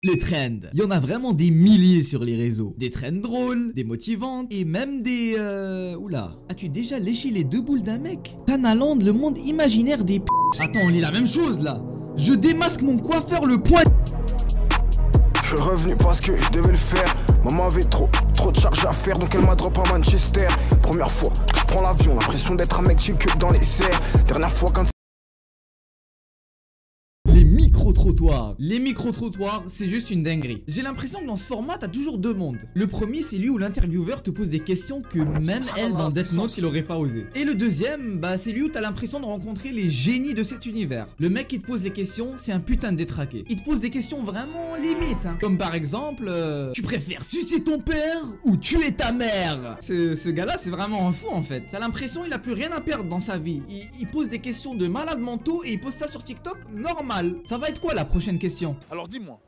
Les trends, il y en a vraiment des milliers sur les réseaux. Des trends drôles, des motivantes et même des... Oula, as-tu déjà léché les deux boules d'un mec? Tanaland, le monde imaginaire des p***. Attends, on lit la même chose là. Je démasque mon coiffeur le point... Je suis revenu parce que je devais le faire. Maman avait trop de charges à faire, donc elle m'a drop à Manchester. Première fois que je prends l'avion, l'impression d'être un mec j'ai que dans les serres. Dernière fois quand... Les micro-trottoirs, c'est juste une dinguerie. J'ai l'impression que dans ce format, t'as toujours deux mondes. Le premier, c'est lui où l'intervieweur te pose des questions que même elle, dans Death Note, il aurait pas osé. Et le deuxième, bah c'est lui où t'as l'impression de rencontrer les génies de cet univers. Le mec qui te pose les questions, c'est un putain de détraqué. Il te pose des questions vraiment limites, hein. Comme par exemple, tu préfères sucer ton père ou tuer ta mère? Ce gars-là, c'est vraiment un fou en fait. T'as l'impression il a plus rien à perdre dans sa vie. Il pose des questions de malades mentaux et il pose ça sur TikTok, normal. Ça va être quoi la prochaine question? Alors dis-moi,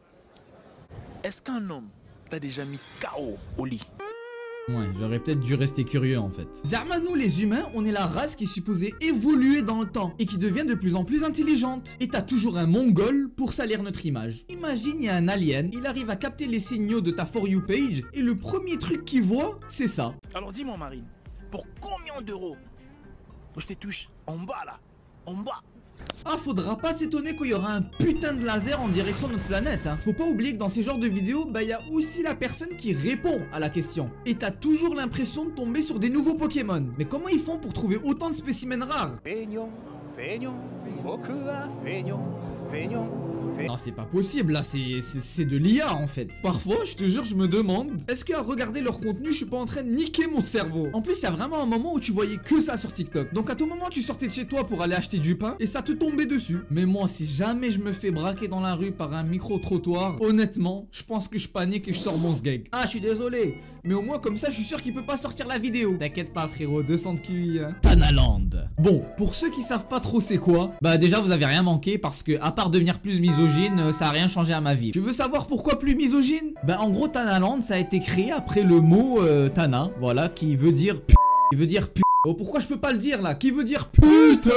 est-ce qu'un homme t'a déjà mis KO au lit? Ouais, j'aurais peut-être dû rester curieux en fait. Zarma, nous les humains, on est la race qui est supposée évoluer dans le temps et qui devient de plus en plus intelligente. Et t'as toujours un mongol pour salir notre image. Imagine, il y a un alien, il arrive à capter les signaux de ta For You page et le premier truc qu'il voit, c'est ça. Alors dis-moi Marine, pour combien d'euros je te touche en bas là, en bas? Ah, faudra pas s'étonner qu'il y aura un putain de laser en direction de notre planète, hein. Faut pas oublier que dans ces genres de vidéos, bah y a aussi la personne qui répond à la question. Et t'as toujours l'impression de tomber sur des nouveaux Pokémon. Mais comment ils font pour trouver autant de spécimens rares? Non, c'est pas possible, là, c'est de l'IA en fait. Parfois, je te jure, je me demande, est-ce qu'à regarder leur contenu, je suis pas en train de niquer mon cerveau? En plus, il y a vraiment un moment où tu voyais que ça sur TikTok. Donc à tout moment, tu sortais de chez toi pour aller acheter du pain et ça te tombait dessus. Mais moi, si jamais je me fais braquer dans la rue par un micro-trottoir, honnêtement, je pense que je panique et je sors mon sgeg. Ah, je suis désolé, mais au moins comme ça, je suis sûr qu'il peut pas sortir la vidéo. T'inquiète pas, frérot, 200 de QI, hein. Tanaland. Bon, pour ceux qui savent pas trop c'est quoi, bah déjà, vous avez rien manqué parce que, à part devenir plus misogyne, ça a rien changé à ma vie. Tu veux savoir pourquoi plus misogyne? Bah en gros, Tanaland, ça a été créé après le mot Tana, voilà, qui veut dire p***, qui veut dire p***. Oh, pourquoi je peux pas le dire là? Qui veut dire putain?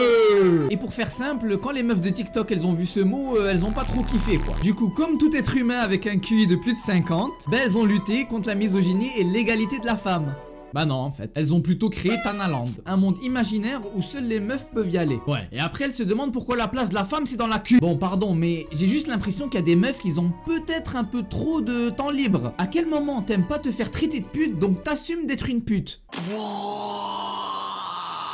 Et pour faire simple, quand les meufs de TikTok elles ont vu ce mot, elles ont pas trop kiffé quoi. Du coup, comme tout être humain avec un QI de plus de 50, bah elles ont lutté contre la misogynie et l'égalité de la femme. Bah non en fait, elles ont plutôt créé Tanaland, un monde imaginaire où seules les meufs peuvent y aller. Ouais, et après elles se demandent pourquoi la place de la femme c'est dans la cul. Bon pardon, mais j'ai juste l'impression qu'il y a des meufs qui ont peut-être un peu trop de temps libre. À quel moment t'aimes pas te faire traiter de pute, donc t'assumes d'être une pute?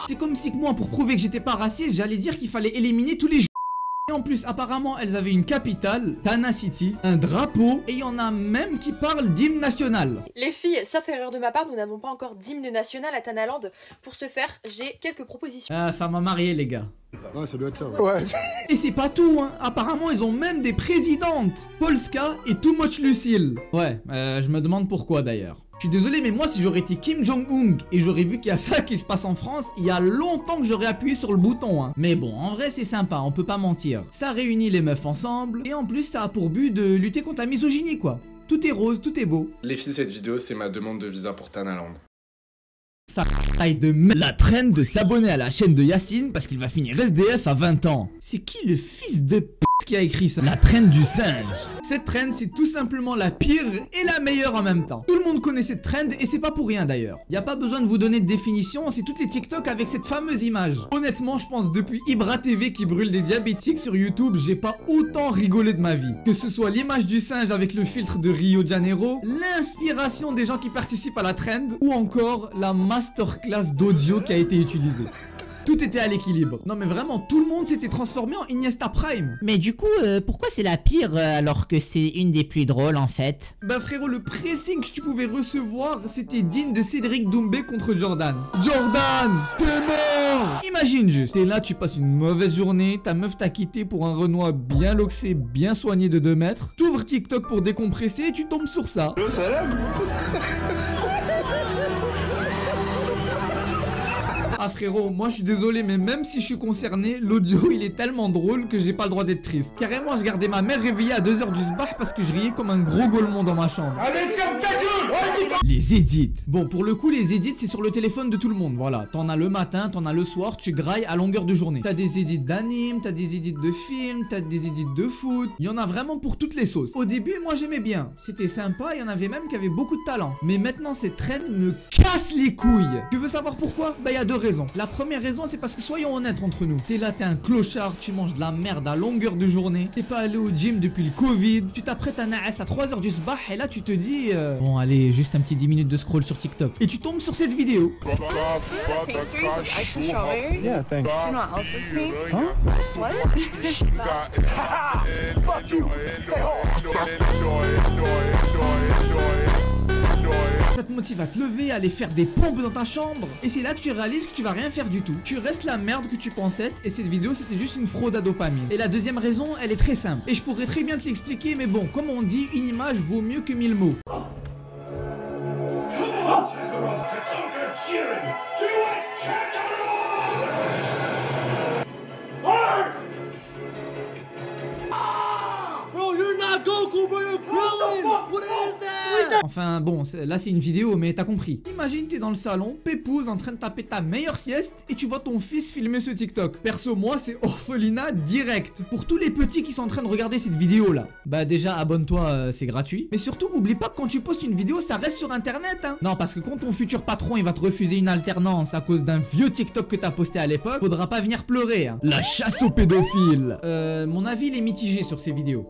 C'est comme si que moi, pour prouver que j'étais pas raciste, j'allais dire qu'il fallait éliminer tous les. Et en plus, apparemment, elles avaient une capitale, Tana City, un drapeau, et il y en a même qui parlent d'hymne national. Les filles, sauf erreur de ma part, nous n'avons pas encore d'hymne national à Tanaland. Pour ce faire, j'ai quelques propositions. Ah, femme à marier, les gars. Ouais, ça doit être ça, ouais. Et c'est pas tout, hein. Apparemment, ils ont même des présidentes. Polska et Too Much Lucille. Ouais, je me demande pourquoi d'ailleurs. Je suis désolé, mais moi, si j'aurais été Kim Jong-un et j'aurais vu qu'il y a ça qui se passe en France, il y a longtemps que j'aurais appuyé sur le bouton, hein. Mais bon, en vrai, c'est sympa, on peut pas mentir. Ça réunit les meufs ensemble, et en plus, ça a pour but de lutter contre la misogynie, quoi. Tout est rose, tout est beau. Les filles, cette vidéo, c'est ma demande de visa pour Tanaland. Ça taille de la traîne de s'abonner à la chaîne de Yacine parce qu'il va finir SDF à 20 ans. C'est qui le fils de p*** qui a écrit ça? La traîne du singe. Cette traîne, c'est tout simplement la pire et la meilleure en même temps. Tout le monde connaît cette traîne et c'est pas pour rien d'ailleurs. Y a pas besoin de vous donner de définition, c'est toutes les TikTok avec cette fameuse image. Honnêtement, je pense depuis Ibra TV qui brûle des diabétiques sur YouTube, j'ai pas autant rigolé de ma vie. Que ce soit l'image du singe avec le filtre de Rio de Janeiro, l'inspiration des gens qui participent à la trend, ou encore la masterclass d'audio qui a été utilisée. Tout était à l'équilibre. Non mais vraiment, tout le monde s'était transformé en Iniesta Prime. Mais du coup, pourquoi c'est la pire alors que c'est une des plus drôles en fait? Bah frérot, le pressing que tu pouvais recevoir, c'était digne de Cédric Doumbé contre Jordan. Jordan, t'es mort! Imagine juste, t'es là, tu passes une mauvaise journée, ta meuf t'a quitté pour un Renoir bien loxé, bien soigné de 2 mètres. T'ouvres TikTok pour décompresser et tu tombes sur ça. Ah frérot, moi je suis désolé, mais même si je suis concerné, l'audio il est tellement drôle que j'ai pas le droit d'être triste. Carrément, je gardais ma mère réveillée à 2h du sbah parce que je riais comme un gros golemon dans ma chambre. Allez, ferme ta gueule! Les edits. Bon, pour le coup, les edits c'est sur le téléphone de tout le monde. Voilà, t'en as le matin, t'en as le soir, tu grailles à longueur de journée. T'as des edits d'anime, t'as des edits de films, t'as des edits de foot. Il y en a vraiment pour toutes les sauces. Au début, moi j'aimais bien. C'était sympa, il y en avait même qui avaient beaucoup de talent. Mais maintenant, ces trends me cassent les couilles. Tu veux savoir pourquoi? Bah, il y a deux raisons. La première raison, c'est parce que soyons honnêtes entre nous. T'es là, t'es un clochard, tu manges de la merde à longueur de journée. T'es pas allé au gym depuis le Covid. Tu t'apprêtes à naas à 3h du sbah et là, tu te dis bon, allez, juste un petit 10 minutes de scroll sur TikTok. Et tu tombes sur cette vidéo. Yeah, thanks. You know what else is pink? Huh? What? Ça te motive à te lever, à aller faire des pompes dans ta chambre. Et c'est là que tu réalises que tu vas rien faire du tout. Tu restes la merde que tu pensais être. Et cette vidéo, c'était juste une fraude à dopamine. Et la deuxième raison, elle est très simple. Et je pourrais très bien te l'expliquer, mais bon, comme on dit, une image vaut mieux que 1000 mots. Enfin bon, là c'est une vidéo, mais t'as compris. Imagine t'es dans le salon, pépouze en train de taper ta meilleure sieste et tu vois ton fils filmer ce TikTok. Perso, moi c'est orphelinat direct. Pour tous les petits qui sont en train de regarder cette vidéo là, bah déjà abonne-toi, c'est gratuit. Mais surtout oublie pas que quand tu postes une vidéo, ça reste sur internet hein. Non, parce que quand ton futur patron il va te refuser une alternance à cause d'un vieux TikTok que t'as posté à l'époque, faudra pas venir pleurer hein. La chasse aux pédophiles. Mon avis il est mitigé sur ces vidéos.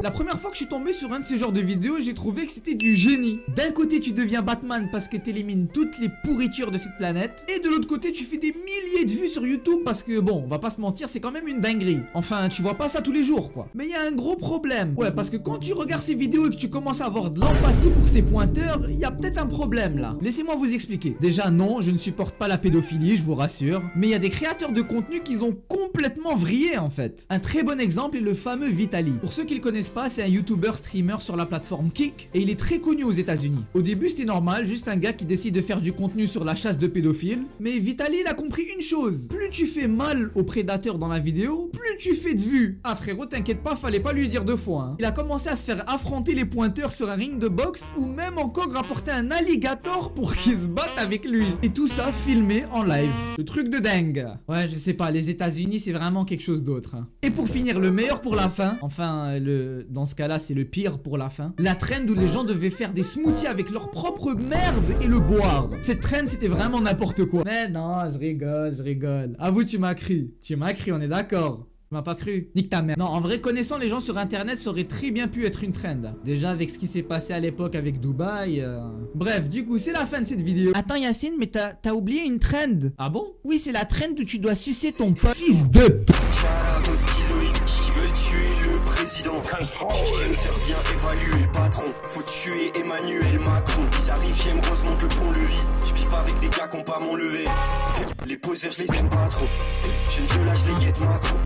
La première fois que je suis tombé sur un de ces genres de vidéos, j'ai trouvé que c'était du génie. D'un côté, tu deviens Batman parce que t'élimines toutes les pourritures de cette planète. Et de l'autre côté, tu fais des milliers de vues sur YouTube parce que, bon, on va pas se mentir, c'est quand même une dinguerie. Enfin, tu vois pas ça tous les jours, quoi. Mais il y a un gros problème. Ouais, parce que quand tu regardes ces vidéos et que tu commences à avoir de l'empathie pour ces pointeurs, il y a peut-être un problème, là. Laissez-moi vous expliquer. Déjà, non, je ne supporte pas la pédophilie, je vous rassure. Mais il y a des créateurs de contenu qui ont complètement vrillé, en fait. Un très bon exemple est le fameux Vitaly. Pour ceux qui le connaissent pas, c'est un YouTuber streamer sur la plateforme Kick et il est très connu aux États-Unis. Au début c'était normal, juste un gars qui décide de faire du contenu sur la chasse de pédophiles. Mais Vitaly il a compris une chose, plus tu fais mal aux prédateurs dans la vidéo, plus tu fais de vues. Ah frérot t'inquiète pas, fallait pas lui dire deux fois hein. Il a commencé à se faire affronter les pointeurs sur un ring de boxe ou même encore rapporter un alligator pour qu'ils se battent avec lui. Et tout ça filmé en live. Le truc de dingue. Ouais je sais pas, les États-Unis c'est vraiment quelque chose d'autre hein. Et pour finir, le meilleur pour la fin, enfin dans ce cas-là, c'est le pire pour la fin. La trend où les gens devaient faire des smoothies avec leur propre merde et le boire. Cette trend, c'était vraiment n'importe quoi. Mais non, je rigole. Avoue, tu m'as cru. Tu m'as cru, on est d'accord. Tu m'as pas cru. Nique ta mère. Non, en vrai, connaissant les gens sur internet, ça aurait très bien pu être une trend. Déjà, avec ce qui s'est passé à l'époque avec Dubaï. Bref, du coup, c'est la fin de cette vidéo. Attends, Yacine, mais t'as oublié une trend. Ah bon? Oui, c'est la trend où tu dois sucer ton pote. Fils de... Viens évaluer le patron. Faut tuer Emmanuel Macron. Ils arrivent, j'aime Rose, monte le pont-levis. Je pisse pas avec des gars qui ont pas mon levé. Les poseurs, je les aime pas trop. Je ne lâche les guettes macro.